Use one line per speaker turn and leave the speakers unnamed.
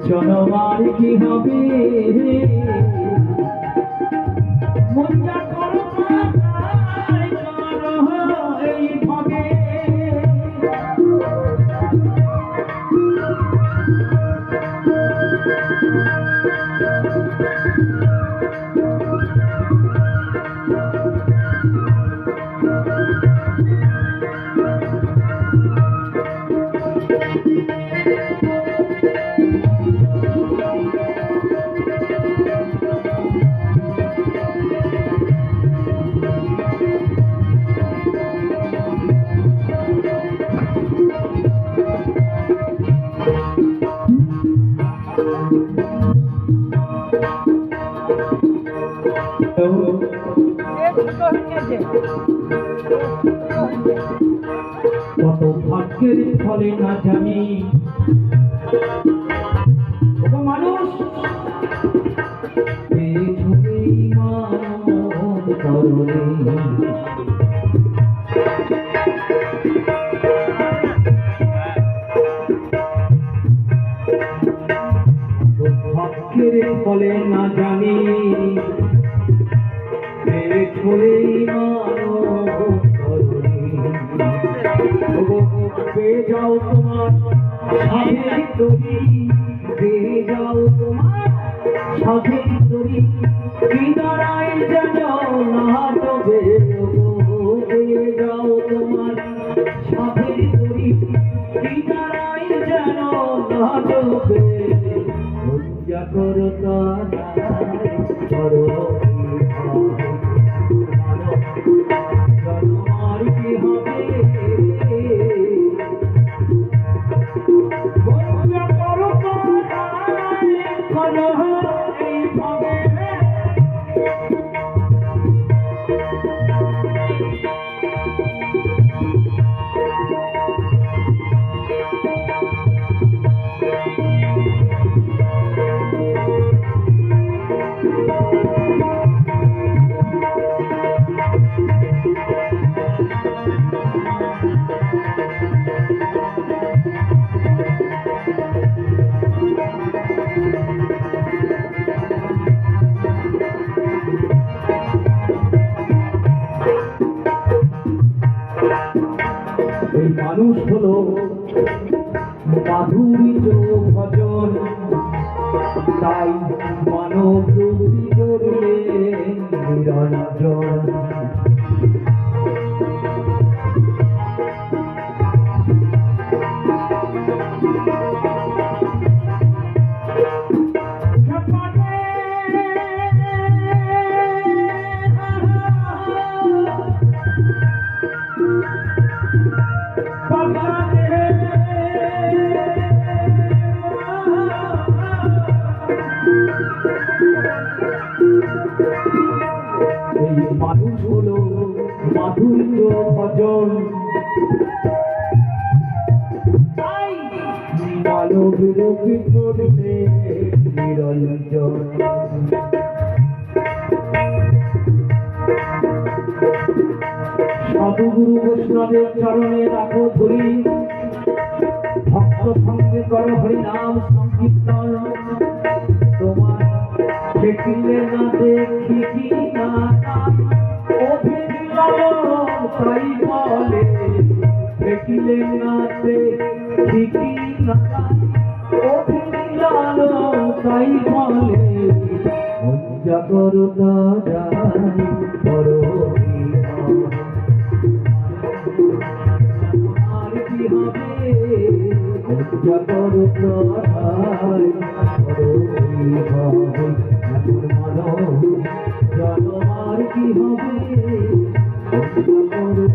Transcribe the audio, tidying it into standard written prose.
জনমার কি হবে মঞ্জা করো এই ভাবে কত ভাগ্যের ফলে না জানি মানুষ ভাগ্যের ফলে না জানি যাও তোমার সাধের তরি যাও তোমার সাধের তরি কিনারায় যেন না ডোবে যাও তোমার সাধের তরি কিনারায় যেন না ডোবে লজ্জা করো করো এই মানুষ হলো মাধুরীজ ভজন তাই মানব রূপী করলে নিরঞ্জন এই মানুষ হলো মাধুর্য ভজন মানব রূপী করলে নিরঞ্জন সাধুগুরু বৈষ্ণবের চরণে রাখো ধরি ভক্ত সঙ্গে করো হরি নাম সংকীর্তন তোমার দেখিলে না দেখি কি না তাই বলে দেখিলে না দেখি কি না তাই বলে লজ্জা করো করো আর কি হবে লজ্জা করো জনমার কি হবে লজ্জা করো